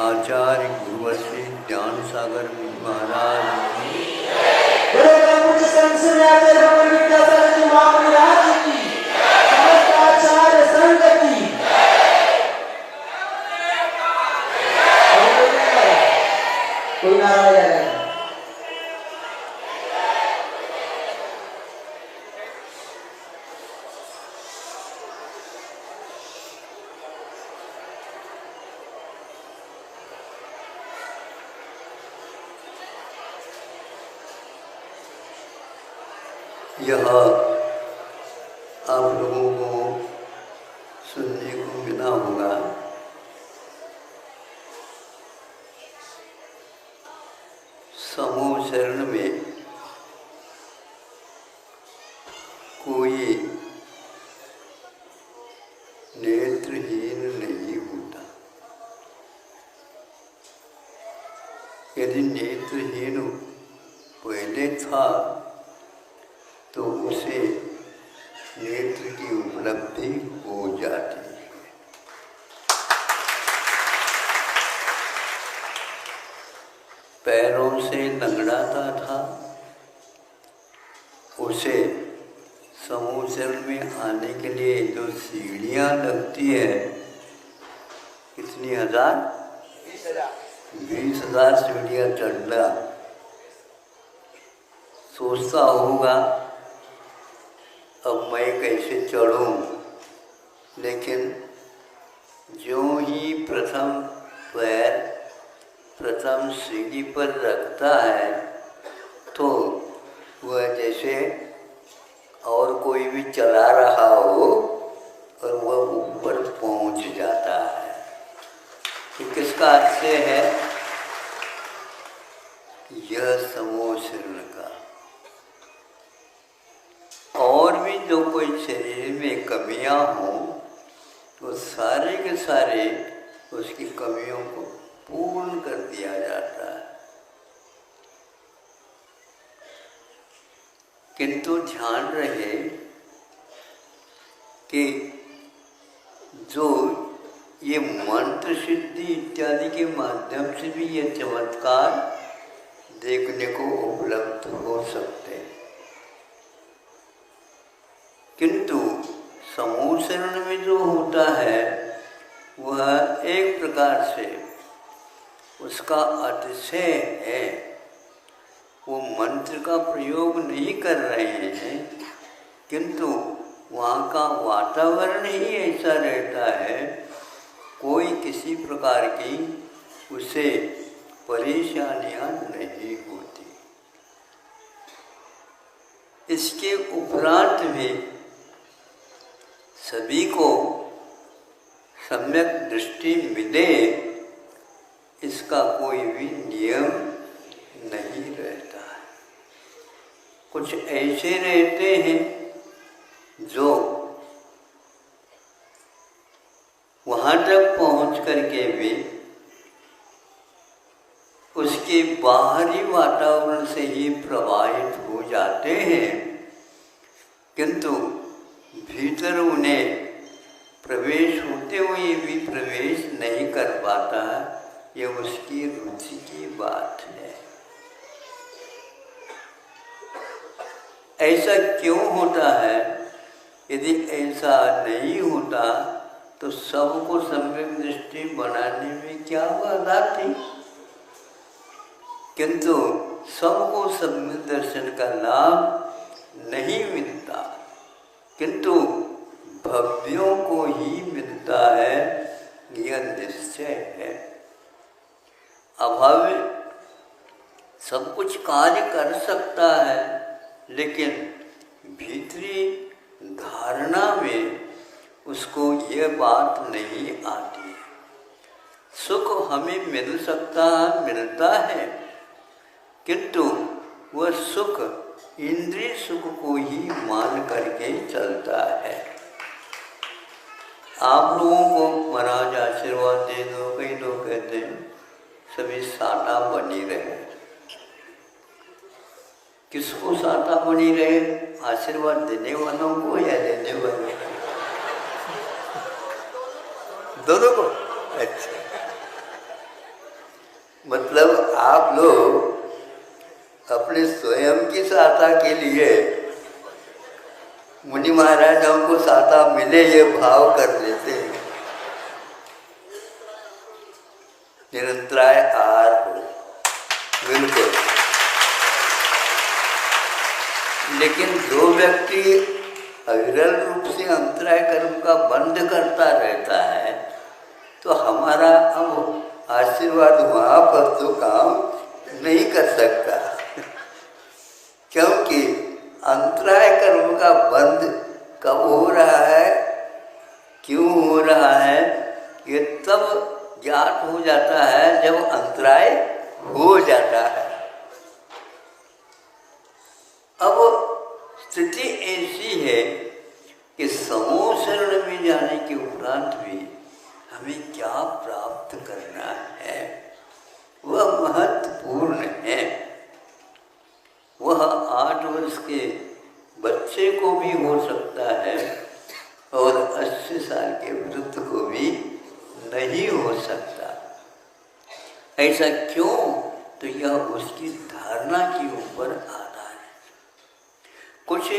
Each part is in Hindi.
आचार्य गुरुवशी ज्ञान सागर महाराज कोई नारा जाएगा। यह आप लोगों को सुनने को मिला होगा। समूह शरण में कोई नेत्रहीन नहीं होता। यदि नेत्रहीन पहले था तो उसे नेत्र की उपलब्धि हो जाती है। पैरों से लंगड़ाता था, उसे समूह शरण में आने के लिए जो सीढ़ियाँ लगती है, कितनी हजार? 20,000 सीढ़ियाँ चढ़ना। सोचता होगा अब मैं कैसे चढ़ूं, लेकिन जो ही प्रथम पैर प्रथम सीढ़ी पर रखता है तो वह जैसे और कोई भी चला रहा हो और वह ऊपर पहुंच जाता है। ये किसका आशय है? यह समूह शरण का। और भी जो कोई शरीर में कमियां हों तो सारे के सारे उसकी कमियों को पूर्ण कर दिया जाता है। किंतु ध्यान रहे कि जो ये मंत्र सिद्धि इत्यादि के माध्यम से भी ये चमत्कार देखने को उपलब्ध हो सकते हैं, किंतु समूह शरण में जो होता है वह एक प्रकार से उसका अतिशय है। वो मंत्र का प्रयोग नहीं कर रहे हैं, किंतु वहाँ का वातावरण ही ऐसा रहता है, कोई किसी प्रकार की उसे परेशानियाँ नहीं होती। इसके उपरांत भी सभी को सम्यक दृष्टि मिले, इसका कोई भी नियम नहीं रहता है। कुछ ऐसे रहते हैं जो वहाँ तक पहुँच करके भी उसके बाहरी वातावरण से ही प्रभावित हो जाते हैं, किंतु भीतर उन्हें प्रवेश होते हुए भी प्रवेश नहीं कर पाता। ये उसकी रुचि की बात है। ऐसा क्यों होता है? यदि ऐसा नहीं होता तो सबको सम्यक दृष्टि बनाने में क्या बाधा थी? किंतु सबको सम्यक दर्शन का लाभ नहीं मिलता, किंतु भव्यों को ही मिलता है, यह निश्चय है। अभाव सब कुछ कार्य कर सकता है, लेकिन भीतरी धारणा में उसको यह बात नहीं आती। सुख हमें मिलता है, किंतु वह सुख इंद्रिय सुख को ही मान करके चलता है। आप लोगों को महाराज आशीर्वाद दे दो। कई लोग कहते हैं सभी साटा बनी रहे। किसको साटा बनी रहे? आशीर्वाद देने वालों को या लेने वालों को? दोनों को। अच्छा, मतलब आप लोग अपने स्वयं की सहायता के लिए मुनि महाराजाओं को सहायता मिले ये भाव कर लेते हैं। निरंतराय आर हो, बिल्कुल। लेकिन जो व्यक्ति अविरल रूप से अंतराय कर्म का बंद करता रहता है तो हमारा अब आशीर्वाद वहाँ पर तो काम नहीं कर सकता, क्योंकि अंतराय कर्म का बंद कब हो रहा है, क्यों हो रहा है, ये तब ज्ञात हो जाता है जब अंतराय हो जाता है। अब स्थिति ऐसी है कि समूह शरण में जाने के उपरांत भी हमें क्या प्राप्त करना है वह महत्वपूर्ण है। वह 8 वर्ष के बच्चे को भी हो सकता है और 80 साल के वृद्ध को भी नहीं हो सकता। ऐसा क्यों? तो यह उसकी धारणा के ऊपर आधार है। कुछ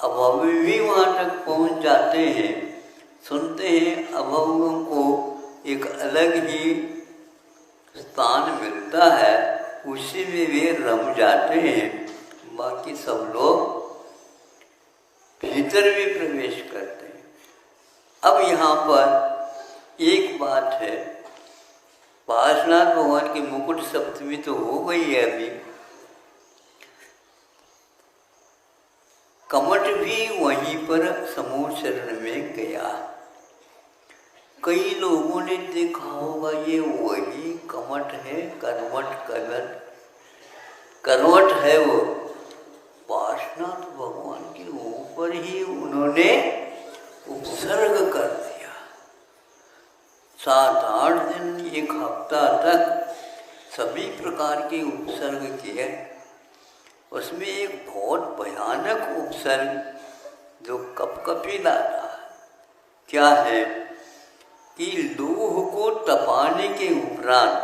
अभावी भी वहाँ तक पहुँच जाते हैं, सुनते हैं अभावों को एक अलग ही स्थान मिलता है, उसी में वे रम जाते हैं। बाकी सब लोग भीतर भी प्रवेश करते हैं। अब यहाँ पर एक बात है, पार्श्वनाथ भगवान की मुकुट सप्तमी तो हो गई है अभी, कमठ भी वहीं पर समूह शरण में गया। कई लोगों ने देखा होगा ये वही कमठ है, करवट है, वो पार्श्वनाथ भगवान के ऊपर ही उन्होंने उपसर्ग कर दिया। 7-8 दिन, 1 हफ्ता तक सभी प्रकार के उपसर्ग किए। उसमें एक बहुत भयानक उपसर्ग जो कपकपी लाता है, क्या है कि लोह को तपाने के उपरांत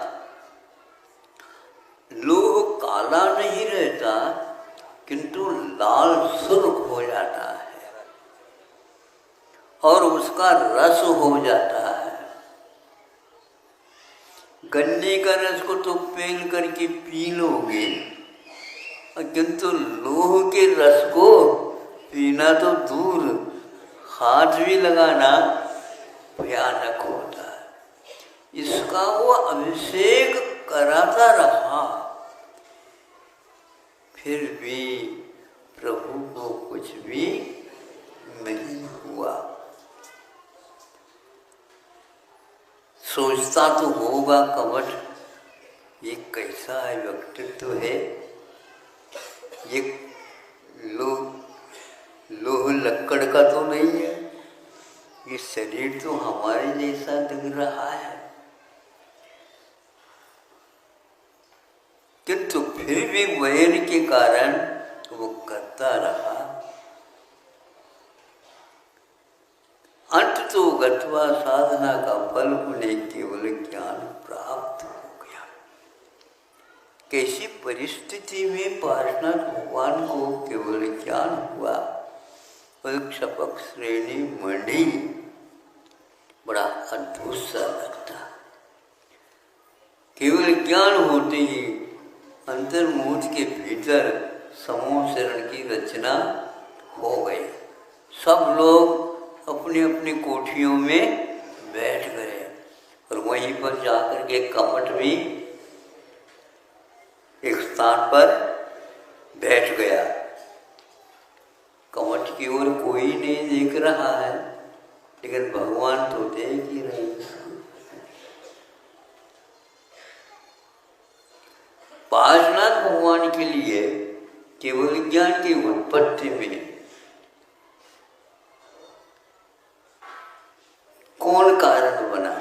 लोह काला नहीं रहता किंतु लाल सुर्ख हो जाता है और उसका रस हो जाता है। गन्ने का रस को तो पेल करके पी लोगे, किंतु लोह के रस को पीना तो दूर, हाथ भी लगाना भयानक होता है। इसका वो अभिषेक कराता रहा, फिर भी प्रभु को कुछ भी नहीं हुआ। सोचता तो होगा कमठ ये कैसा है व्यक्तित्व है, ये लोह लक्कड़ का तो नहीं है, ये शरीर तो हमारे जैसा दिख रहा है। किंतु फिर भी वैर के कारण वो करता रहा। अंत तो गत्वा साधना का फल उन्हें केवल ज्ञान प्राप्त हो गया। कैसी परिस्थिति में पार्श्वनाथ भगवान को केवल ज्ञान हुआ और क्षपक श्रेणी मंडी, बड़ा अद्भुत सा लगता। केवल ज्ञान होते ही अंतर्मुख के भीतर समूह शरण की रचना हो गई। सब लोग अपनी अपनी कोठियों में बैठ गए और वहीं पर जाकर के कमठ भी एक स्थान पर बैठ गया। कमठ की ओर कोई नहीं देख रहा है, लेकिन भगवान तो देख ही रहे। पार्श्वनाथ भगवान के लिए केवल ज्ञान की उत्पत्ति में कौन कारण बना?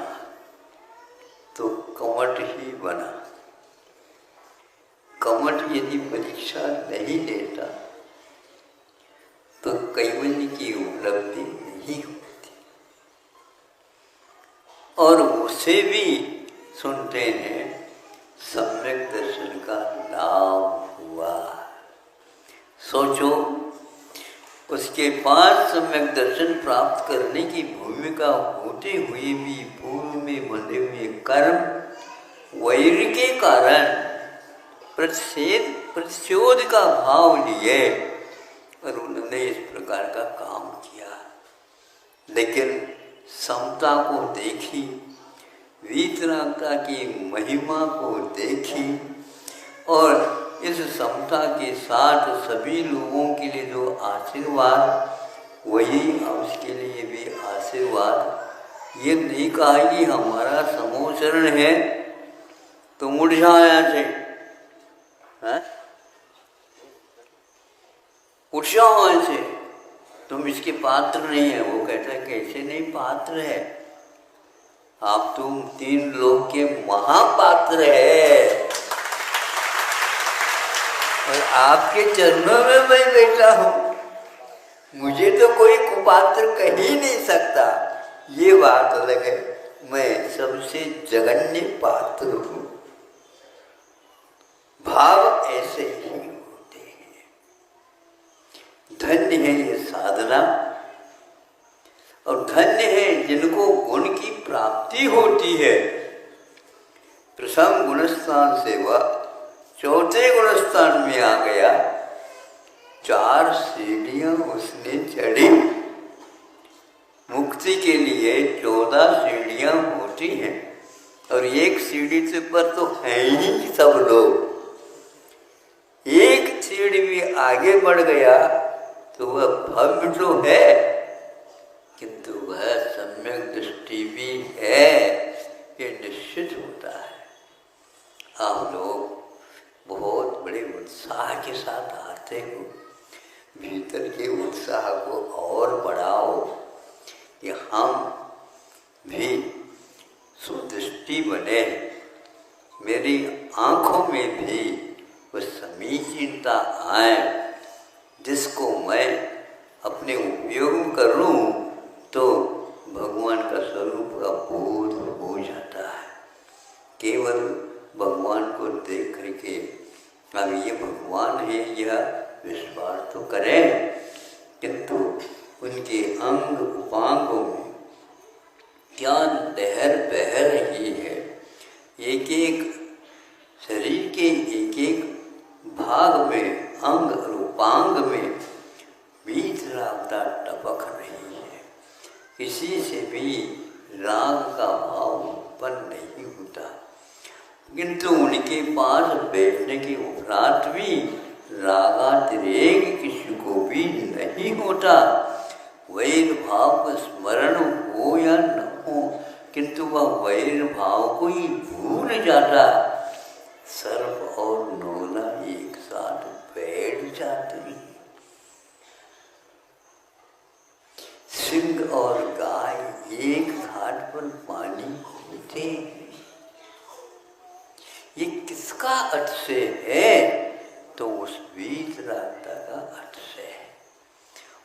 तो कमठ ही बना। कमठ यदि परीक्षा नहीं देता तो कैवल्य की उपलब्धि नहीं होती। और उसे भी सुनते हैं सम्यक दर्शन का लाभ हुआ। सोचो, उसके पास सम्यक दर्शन प्राप्त करने की भूमिका होते हुए भी पूर्व में बंधे हुए कर्म वैर के कारण प्रतिशोध का भाव लिए और उन्होंने इस प्रकार का काम किया। लेकिन समता को देखी, वीतरागता की महिमा को देखी और इस समता के साथ सभी लोगों के लिए जो आशीर्वाद, वही उसके लिए भी आशीर्वाद। ये नहीं कहा कि हमारा समोचरण है तुम उठ जाओ यहाँ से, उठ जाओ यहाँ से, तुम इसके पात्र नहीं है। वो कहता है कैसे नहीं पात्र है, आप तुम 3 लोक के महापात्र है और आपके चरणों में मैं बैठा हूँ, मुझे तो कोई कुपात्र कह ही नहीं सकता। ये बात अलग है, मैं सबसे जघन्य पात्र हूँ। भाव ऐसे ही होते हैं। धन्य है ये साधना और धन्य है जिनको गुण की प्राप्ति होती है। प्रथम गुणस्थान से वह चौथे गुणस्थान में आ गया। 4 सीढ़ियां उसने चढ़ी। मुक्ति के लिए 14 सीढ़ियां होती हैं और एक सीढ़ी से पर तो है ही सब लोग। एक सीढ़ी भी आगे बढ़ गया तो वह भव्य तो है, किंतु वह सम्यक दृष्टि भी है, ये निश्चित होता है। आप लोग बहुत बड़े उत्साह के साथ आते हो, भीतर के उत्साह को और बढ़ाओ कि हम भी सुदृष्टि बने, मेरी आँखों में भी वह समीचीनता आए जिसको मैं अपने उपयोग करूं तो भगवान का स्वरूप का बोध हो जाता है। केवल भगवान को देख करके अब ये भगवान है यह विश्वास तो करें, किंतु उनके अंग उपांगों में क्या लहर बह रही है। एक एक शरीर के एक एक भाग में, अंग और उपांग में वीतरागता टपक रही है। किसी से भी राग का भाव उत्पन्न नहीं होता, किंतु उनके पास बैठने के उपरांत भी रागातिरेक किसी को भी नहीं होता। वैर भाव का स्मरण हो या न हो, किंतु वह वैर भाव को ही भूल जाता। सर्प और नोला एक साथ बैठ जाते हैं, सिंह और गाय एक घाट पर पानी पीते हैं। ये किसका अर्थ से है? तो उस वीतरागता का अर्थ से है।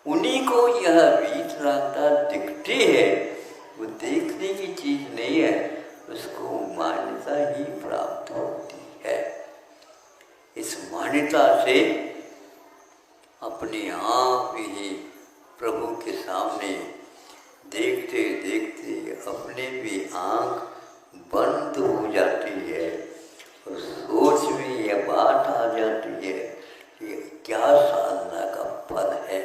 उन्हीं को यह वीतरागता दिखती है, वो देखने की चीज नहीं है, उसको मान्यता ही प्राप्त होती है। इस मान्यता से अपने आप ही प्रभु के सामने देखते देखते अपने भी आँख बंद हो जाती है और सोच में यह बात आ जाती है कि क्या साधना का फल है।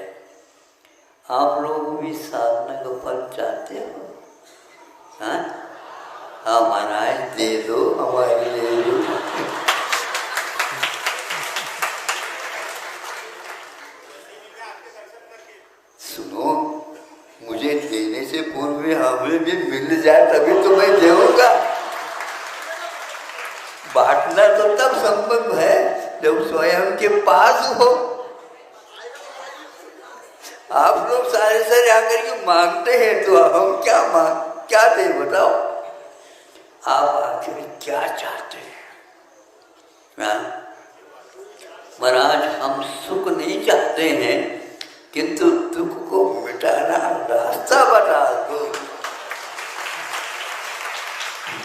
आप लोग भी साधना का फल चाहते हो? हाँ, महाराज दे दो, हमारे ले लो। सुनो, मुझे देने से पूर्व हमें भी मिल जाए तभी तो मैं देऊंगा। बांटना तो तब संभव है जब स्वयं के पास हो। आप लोग सारे आकर के मांगते हैं तो हम क्या दे बताओ? आप आखिर क्या चाहते हैं? महाराज, हम सुख नहीं चाहते हैं, किंतु दुख को मिटाना रास्ता बता दो।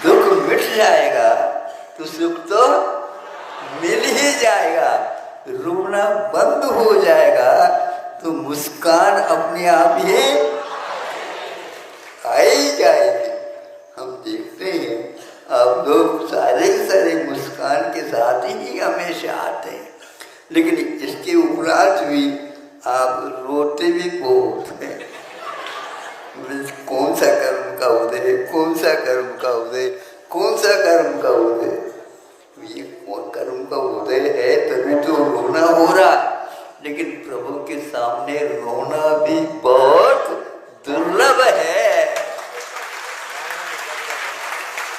दुख मिट जाएगा तो सुख तो मिल ही जाएगा। रोना बंद हो जाएगा तो मुस्कान अपने आप ही आ ही जाएगी। हम देखते हैं आप लोग सारे मुस्कान के साथ ही हमेशा आते हैं, लेकिन इसके उपरांत भी आप रोते भी बहुत हैं। कौन सा कर्म का उदय, कौन सा कर्म का उदय, कौन सा कर्म का उदय। ये कर्म का उदय है तभी तो रोना हो रहा, लेकिन प्रभु के सामने रोना भी बहुत दुर्लभ है।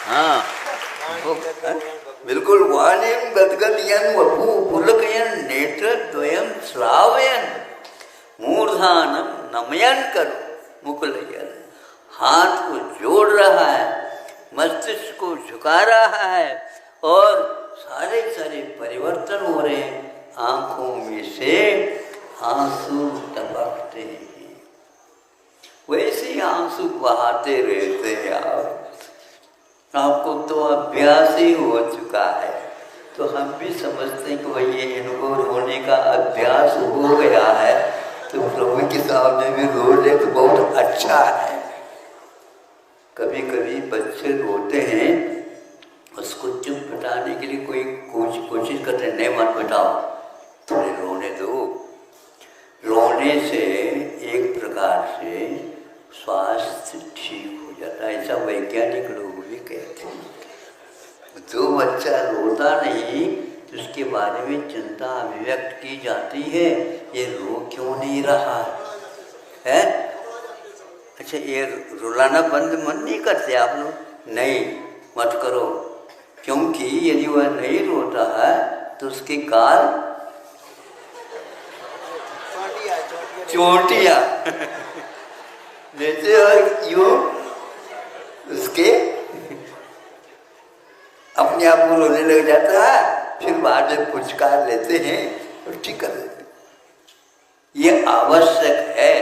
हाँ, बिल्कुल। वाणीम गदगदयन वपु पुलकयन नेत्र द्वयम श्रावयन मूर्धानम नमयन कर मुकुलयन। हाथ को जोड़ रहा है, मस्तिष्क को झुका रहा है और सारे परिवर्तन हो रहे हैं। आंखों में से आंसू टपकते हैं, वैसे ही आंसू बहाते रहते हैं आप। आपको तो अभ्यास ही हो चुका है, तो हम भी समझते हैं कि भाई ये इनको रोने का अभ्यास हो गया है, तो प्रभु के सामने भी रो ले तो बहुत अच्छा है। कभी कभी बच्चे रोते हैं, उसको चुप बिठाने के लिए कोई कोशिश करते हैं, नहीं मत बिठाओ, थोड़े रोने दो। रोने से एक प्रकार से स्वास्थ्य ठीक हो जाता है, ऐसा वैज्ञानिक लोग भी कहते हैं। जो बच्चा रोता नहीं तो उसके बारे में चिंता अभिव्यक्त की जाती है, ये रो क्यों नहीं रहा है। अच्छा, ये रुलाना बंद मन नहीं करते आप लोग? नहीं, मत करो, क्योंकि यदि वह नहीं रोता है तो उसके गाल चोटियाँ लेते और यूं उसके अपने आप को रोने लग जाता है, फिर बाद में पुचकार लेते हैं और ठीक कर देते हैं। ये आवश्यक है,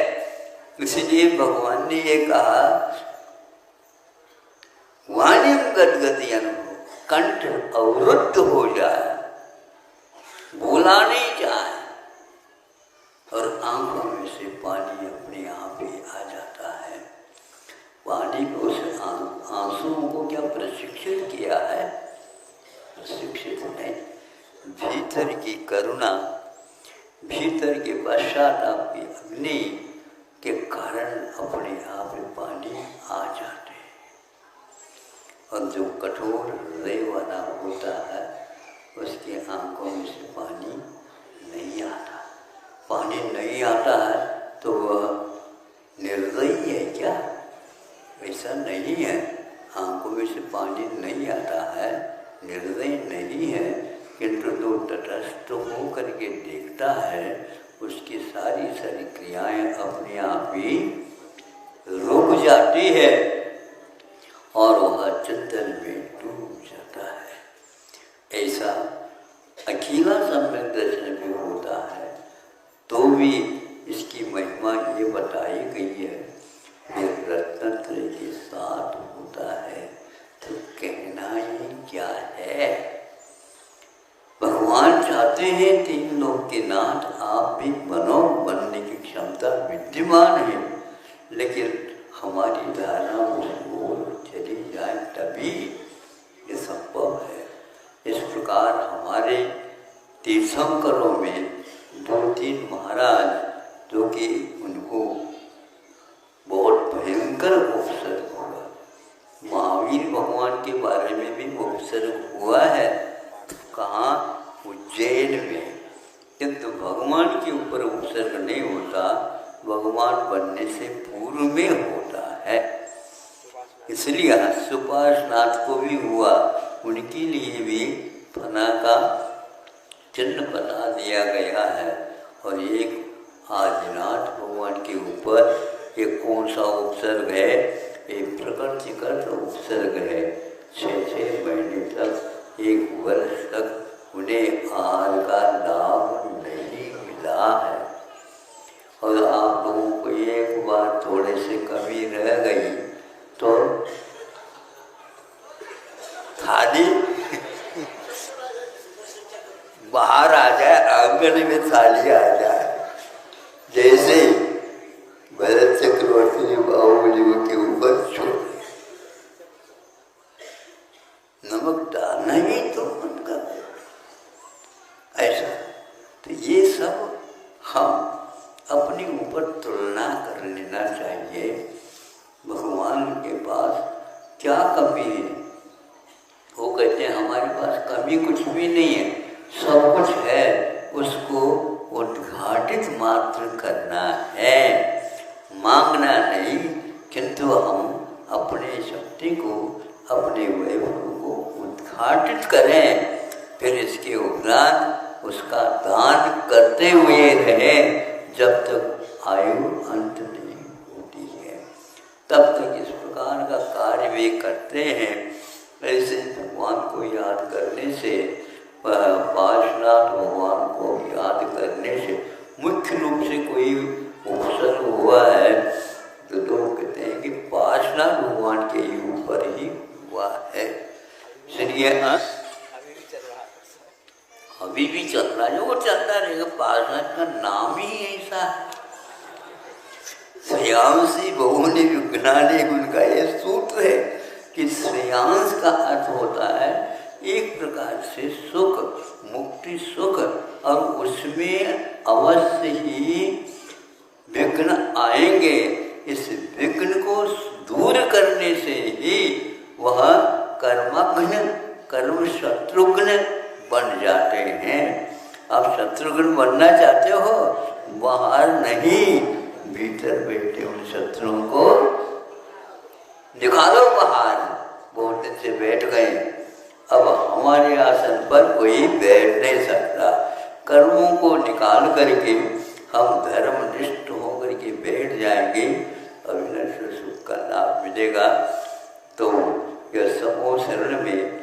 इसलिए भगवान ने ये कहा वाणी गदगदी अनुभव, कंठ अवरुद्ध हो जाए, बोला नहीं जाए और आंखों में से पानी अपने आप ही आ जाता है। पानी को उस आंसुओं को क्या प्रशिक्षित किया है? प्रशिक्षित नहीं, भीतर की करुणा, भीतर के पश्चाताप की अग्नि के कारण अपने आप में पानी आ जाते हैं। और जो कठोर हृदय वाला होता है उसकी आंखों में से पानी नहीं आता। पानी नहीं आता है तो वह निर्दयी है क्या? ऐसा नहीं है। आंखों में से पानी नहीं आता है, निर्दयी नहीं है, किंतु जो तटस्थ हो करके देखता है उसकी सारी क्रियाएं अपने आप ही रुक जाती है और वह चिंतन में डूब जाता है। ऐसा अकेला सम्यक दर्शन में होता है, तो भी इसकी महिमा ये बताई गई है कि रत्नत्र के साथ होता है तो कहना ही क्या है। भगवान चाहते हैं तीन लोक के नाथ आप भी बनो, बनने की क्षमता विद्यमान है, लेकिन हमारी धारणा वो चली जाए तभी ये संभव है। इस प्रकार हमारे तीर्थंकरों में 2-3 महाराज जो कि उनको बहुत भयंकर उपसर्ग हुआ, महावीर भगवान के बारे में भी उपसर्ग हुआ है, कहाँ? उज्जैन में। किंतु भगवान के ऊपर उपसर्ग नहीं होता, भगवान बनने से पूर्व में होता है। इसलिए सुपार्श्वनाथ को भी हुआ, उनके लिए भी फना का चिन्ह बता दिया गया है। और एक आदिनाथ भगवान के ऊपर एक कौन सा उपसर्ग है? एक प्रकृति का उपसर्ग है। 6 महीने तक, 1 वर्ष तक उन्हें आहार का लाभ नहीं मिला है। और आप लोगों को एक बार थोड़े से कमी रह गई तो थाली बालकनी में थाली आ जाए, जैसे भरत चक्रवर्ती ने बाहुबली के ऊपर छोड़ नमक डालना ही तो उनका ऐसा। तो ये सब हम अपने ऊपर तुलना कर लेना चाहिए, भगवान के पास क्या कमी है। वो कहते हैं हमारे पास कमी कुछ भी नहीं है, सब कुछ है, उसको उद्घाटित मात्र करना है, मांगना नहीं। किंतु हम अपने शक्ति को, अपने वैभव को उद्घाटित करें, फिर इसके उपरांत उसका दान करते हुए रहे जब तक आयु अंत नहीं होती है, तब तक इस प्रकार का कार्य वे करते हैं। ऐसे भगवान को याद करने से, पार्श्वनाथ भगवान को याद करने से मुख्य रूप से कोई उपसर्ग हुआ है तो लोग कहते हैं कि पार्श्वनाथ भगवान के ही ऊपर ही हुआ है। इसलिए अभी भी चल रहा है, वो चलता रहेगा। पार्श्वनाथ का नाम ही ऐसा है। श्रेयांसी बहुने विघ्नानि, उनका ये सूत्र है कि श्रेयांश का अर्थ होता है एक प्रकार से सुख, मुक्ति सुख, और उसमें अवश्य ही विघ्न आएंगे। इस विघ्न को दूर करने से ही वह कर्मघ्न, कर्म शत्रुघ्न बन जाते हैं। आप शत्रुघ्न बनना चाहते हो, बाहर नहीं, भीतर बैठे उन शत्रुओं को निकालो बाहर। बहुत से बैठ गए, अब हमारे आसन पर कोई बैठ नहीं सकता। कर्मों को निकाल करके हम धर्मनिष्ठ होकर के बैठ जाएंगे, अविनाशी सुख का लाभ मिलेगा। तो यह समूह शरण में